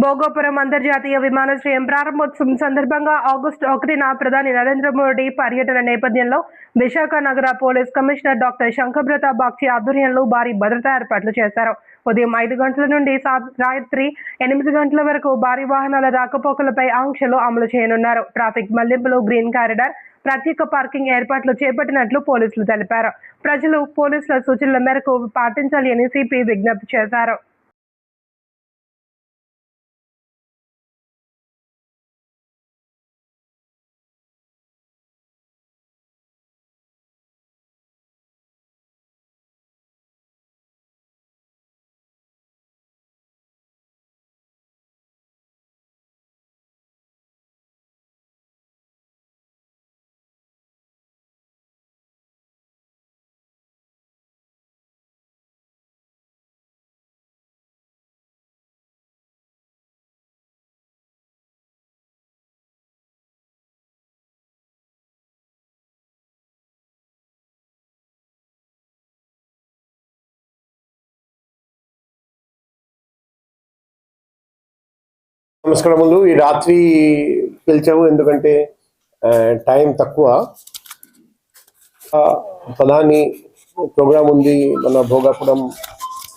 భోగాపురం అంతర్జాతీయ విమానాశ్రయం ప్రారంభోత్సవం సందర్భంగా ఆగస్టు 1న ప్రధాని నరేంద్ర మోడీ పర్యటన నేపథ్యంలో విశాఖ నగర police commissioner doctor Shankhabrata Bagchi ఆధ్వర్యంలో భారీ భద్రతా ఏర్పాట్లు చేశారు. ఉదయం 5 గంటల నుండి రాత్రి 8 గంటల వరకు భారీ వాహనాల రాకపోకలపై ఆంక్షలు అమలు చేయనున్నారు. ట్రాఫిక్ మళ్లింపులు, గ్రీన్ కారిడార్, ప్రత్యేక పార్కింగ్ ఏర్పాట్లు చేపట్టినట్లు పోలీసులు తెలిపారు. ప్రజలు పోలీసుల సూచనల మేరకు పాటించాలి అని సిపి విజ్ఞప్తి చేశారు. నమస్కారములు. ఈ రాత్రి పిలిచాము ఎందుకంటే టైం తక్కువ. ప్రధాని ప్రోగ్రాం ఉంది, మన భోగాపురం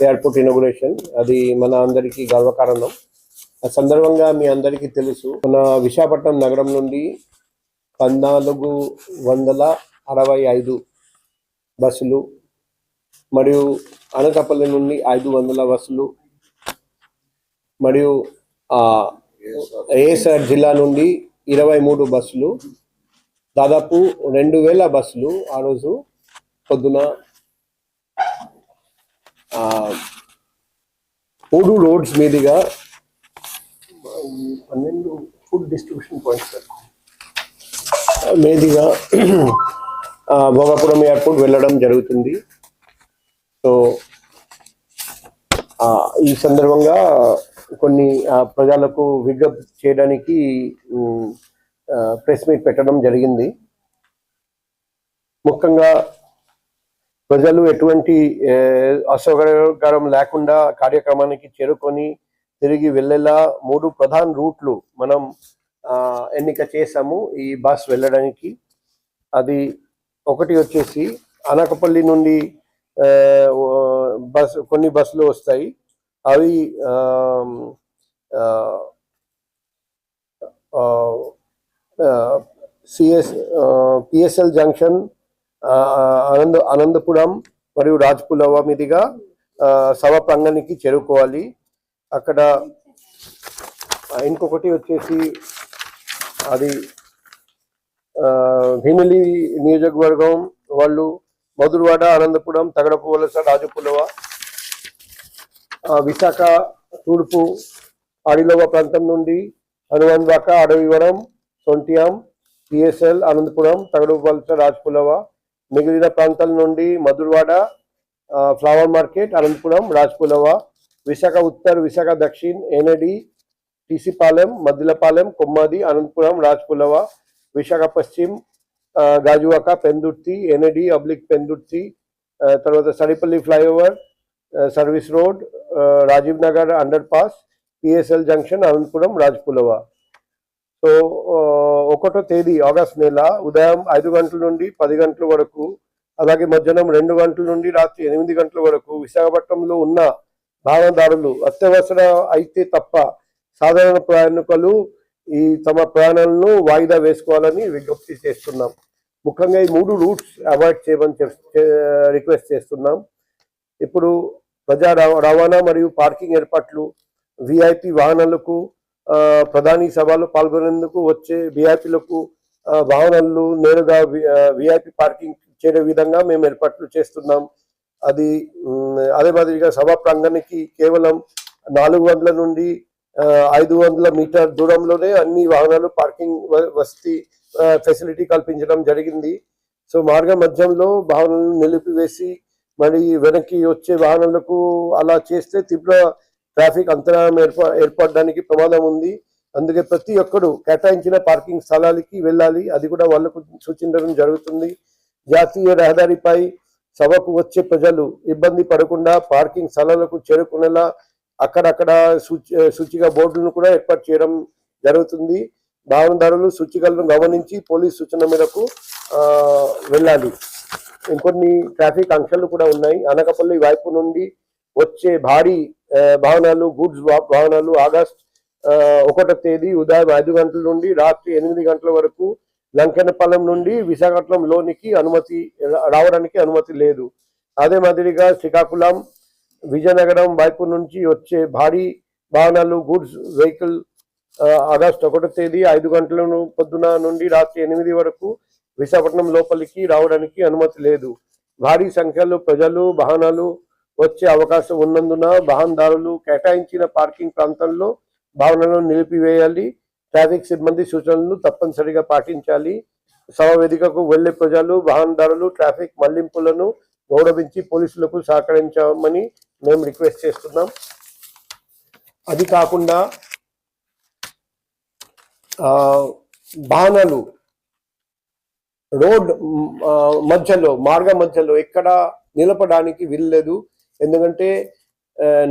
ఎయిర్పోర్ట్ ఇనాగ్రేషన్. అది మన అందరికీ గర్వకారణం. ఆ సందర్భంగా మీ అందరికీ తెలుసు, మన విశాఖపట్నం నగరం నుండి 1465 బస్సులు మరియు అనకాపల్లి నుండి 500 బస్సులు మరియు ఏఎస్ఆర్ జిల్లా నుండి 23 బస్సులు, దాదాపు 2000 బస్సులు ఆ రోజు పొద్దున 3 రోడ్స్ మీదుగా 12 ఫుడ్ డిస్ట్రిబ్యూషన్ పాయింట్స్ మీదుగా భోగాపురం ఎయిర్పోర్ట్ వెళ్ళడం జరుగుతుంది. సో ఈ సందర్భంగా కొన్ని ప్రజలకు విజ్ఞప్తి చేయడానికి ప్రెస్ మీట్ పెట్టడం జరిగింది. ముఖ్యంగా ప్రజలు ఎటువంటి అసౌకర్యం లేకుండా కార్యక్రమానికి చేరుకొని తిరిగి వెళ్ళేలా 3 ప్రధాన రూట్లు మనం ఎన్నిక చేసాము ఈ బస్ వెళ్ళడానికి. అది ఒకటి వచ్చేసి అనకాపల్లి నుండి కొన్ని బస్సులు వస్తాయి. అవి పిఎస్ఎల్ జంక్షన్, అనంతపురం మరియు రాజ్పులవ మీదుగా సభా ప్రాంగణానికి చేరుకోవాలి. అక్కడ ఇంకొకటి వచ్చేసి అది భీమిలి నియోజకవర్గం వాళ్ళు మధురవాడ, అనంతపురం, తగడపు వలస, రాజపులవ, విశాఖ తూర్పు ఆడిలోవ ప్రాంతం నుండి హనుమాన్వాక, అడవివరం, సొంటియాం, పిఎస్ఎల్, అనంతపురం, తగడపు వలస, రాజపులవ, మిగిలిన ప్రాంతాల నుండి Madhurawada, flower market, Anantapuram, Rajapulava, Visakha Uttar, Visakha Dakshin, NAD, TC Palem, Maddilapalem, Kommadi, Anantapuram, Rajapulava, Visakha Paschima, Gajuwaka, Pendurthi, NAD Pendurthi, తర్వాత Saripalli flyover, service road, Rajiv Nagar underpass, PSL junction, Anantapuram, Rajapulava. So 1వ తేదీ ఆగస్ట్ నెల ఉదయం 5 గంటల నుండి 10 గంటల వరకు, అలాగే మధ్యాహ్నం 2 గంటల నుండి రాత్రి 8 గంటల వరకు విశాఖపట్నంలో ఉన్న వాహనదారులు అత్యవసర అయితే తప్ప సాధారణ ప్రయాణికులు ఈ తమ ప్రయాణాలను వాయిదా వేసుకోవాలని విజ్ఞప్తి చేస్తున్నాం. ముఖ్యంగా ఈ 3 రూట్స్ అవాయిడ్ చేయమని రిక్వెస్ట్ చేస్తున్నాం. ఇప్పుడు ప్రజా రవాణా మరియు పార్కింగ్ ఏర్పాట్లు, విఐపి వాహనాలకు, ప్రధాని సభలో పాల్గొనేందుకు వచ్చే విఐపీలకు వాహనాలు నేరుగా విఐపి పార్కింగ్ చేయే విధంగా మేము ఏర్పాట్లు చేస్తున్నాం. అదే మాదిరిగా సభా ప్రాంగణానికి కేవలం 400 నుండి 500 మీటర్ దూరంలోనే అన్ని వాహనాలు పార్కింగ్ వసతి ఫెసిలిటీ కల్పించడం జరిగింది. సో మార్గ మధ్యంలో వాహనాలను నిలిపివేసి మరి వెనక్కి వచ్చే వాహనాలకు అలా చేస్తే తీవ్ర ట్రాఫిక్ అంతరాయం ఏర్పడడానికి ప్రమాదం ఉంది. అందుకే ప్రతి ఒక్కరు కేటాయించిన పార్కింగ్ స్థలాలకి వెళ్ళాలి. అది కూడా వాళ్లకు సూచించడం జరుగుతుంది. జాతీయ రహదారిపై సభకు వచ్చే ప్రజలు ఇబ్బంది పడకుండా పార్కింగ్ స్థలాలకు చేరుకునేలా అక్కడక్కడ సూచిక బోర్డులను కూడా ఏర్పాటు చేయడం జరుగుతుంది. వాహనదారులు సూచికలను గమనించి పోలీస్ సూచన మేరకు వెళ్ళాలి. ఇంకొన్ని ట్రాఫిక్ ఆంక్షలు కూడా ఉన్నాయి. అనకాపల్లి వైపు నుండి వచ్చే భారీ వాహనాలు, గూడ్స్ వాహనాలు ఆగస్ట్ 1వ తేదీ ఉదయం 5 గంటల నుండి రాత్రి 8 గంటల వరకు లంకెనపాలెం నుండి విశాఖపట్నం లోనికి రావడానికి అనుమతి లేదు. అదే మాదిరిగా శ్రీకాకుళం, విజయనగరం వైపు నుంచి వచ్చే భారీ వాహనాలు, గూడ్స్ వెహికల్ ఆగస్ట్ 1వ తేదీ 5 గంటల పొద్దున నుండి రాత్రి 8 వరకు విశాఖపట్నం లోపలికి రావడానికి అనుమతి లేదు. భారీ సంఖ్యలో ప్రజలు, వాహనాలు వచ్చే అవకాశం ఉన్నందున వాహనదారులు కేటాయించిన పార్కింగ్ ప్రాంతంలో వాహనాలను నిలిపివేయాలి. ట్రాఫిక్ సిబ్బంది సూచనలను తప్పనిసరిగా పాటించాలి. సభ వేదికకు వెళ్లే ప్రజలు, వాహనదారులు ట్రాఫిక్ మళ్లింపులను గౌరవించి పోలీసులకు సహకరించమని మేము రిక్వెస్ట్ చేస్తున్నాం. అది కాకుండా వాహనాలు రోడ్ మార్గ మధ్యలో ఎక్కడ నిలపడానికి వీల్లేదు. ఎందుకంటే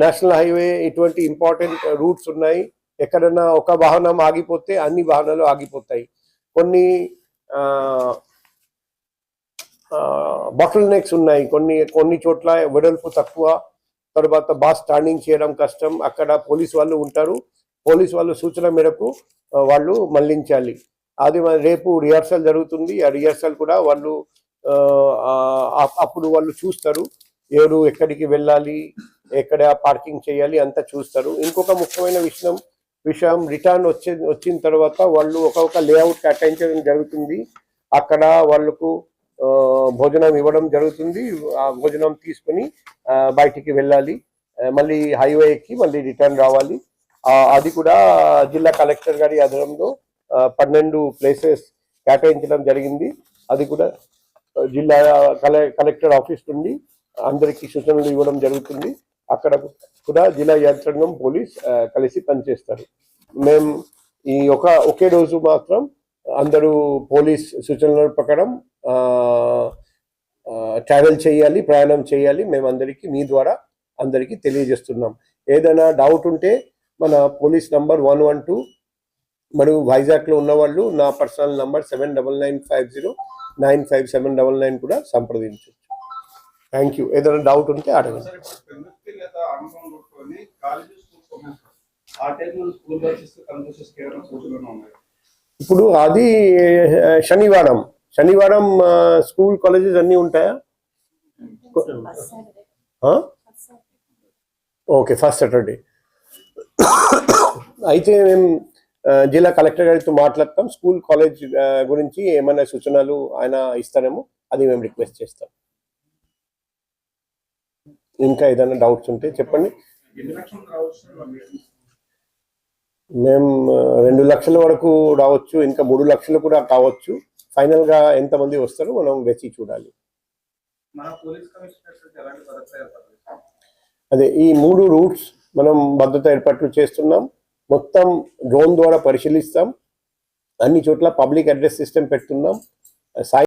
నేషనల్ హైవే ఇటువంటి ఇంపార్టెంట్ రూట్స్ ఉన్నాయి. ఎక్కడన్నా ఒక వాహనం ఆగిపోతే అన్ని వాహనాలు ఆగిపోతాయి. కొన్ని బాటిల్ నెక్స్ ఉన్నాయి. కొన్ని చోట్ల వెడల్పు తక్కువ, తర్వాత బాస్ స్టాండింగ్ చేయడం కష్టం. అక్కడ పోలీస్ వాళ్ళు ఉంటారు. పోలీస్ వాళ్ళు సూచన మేరకు వాళ్ళు మళ్లించాలి. అది రేపు రిహార్సల్ జరుగుతుంది. ఆ రిహార్సల్ కూడా వాళ్ళు అప్పుడు వాళ్ళు చూస్తారు ఎవరు ఎక్కడికి వెళ్ళాలి, ఎక్కడ పార్కింగ్ చేయాలి అంతా చూస్తారు. ఇంకొక ముఖ్యమైన విషయం రిటర్న్ వచ్చిన తర్వాత వాళ్ళు ఒక్కొక్క లేఅవుట్ కేటాయించడం జరుగుతుంది. అక్కడ వాళ్ళకు భోజనం ఇవ్వడం జరుగుతుంది. ఆ భోజనం తీసుకుని బయటికి వెళ్ళాలి. మళ్ళీ హైవే ఎక్కి మళ్ళీ రిటర్న్ రావాలి. అది కూడా జిల్లా కలెక్టర్ గారి ఆధ్వర్యంలో 12 ప్లేసెస్ కేటాయించడం జరిగింది. అది కూడా జిల్లా కలెక్టర్ ఆఫీస్ నుండి అందరికీ సూచనలు ఇవ్వడం జరుగుతుంది. అక్కడ కూడా జిల్లా యంత్రాంగం, పోలీస్ కలిసి పనిచేస్తారు. మేము ఈ ఒకే రోజు మాత్రం అందరూ పోలీస్ సూచనల ప్రకారం ట్రావెల్ చేయాలి, ప్రయాణం చేయాలి. మేము మీ ద్వారా అందరికీ తెలియజేస్తున్నాం. ఏదైనా డౌట్ ఉంటే మన పోలీస్ నంబర్ 112 మరియు వైజాగ్లో ఉన్నవాళ్ళు నా పర్సనల్ నంబర్ 7995095799 కూడా సంప్రదించవచ్చు. Thank you. ఏదైనా డౌట్ ఉంటే అడగండి. ఇప్పుడు అది శనివారం స్కూల్ కాలేజెస్ అన్నీ ఉంటాయా? Okay, first Saturday. అయితే మేము జిల్లా కలెక్టర్ గారితో మాట్లాడతాం. స్కూల్ కాలేజ్ గురించి ఏమైనా సూచనలు ఆయన ఇస్తారేమో, అది మేము రిక్వెస్ట్ చేస్తాం. ఇంకా ఏదైనా డౌట్స్ ఉంటే చెప్పండి. మేము 2 లక్షల వరకు రావచ్చు, ఇంకా 3 లక్షలు కూడా కావచ్చు. ఫైనల్ గా ఎంతమంది వస్తారో మనం వేచి చూడాలి. అదే ఈ 3 రూట్స్ మనం భద్రత ఏర్పాట్లు చేస్తున్నాం. మొత్తం డ్రోన్ ద్వారా పరిశీలిస్తాం. అన్ని చోట్ల పబ్లిక్ అడ్రస్ సిస్టమ్ పెడుతున్నాం.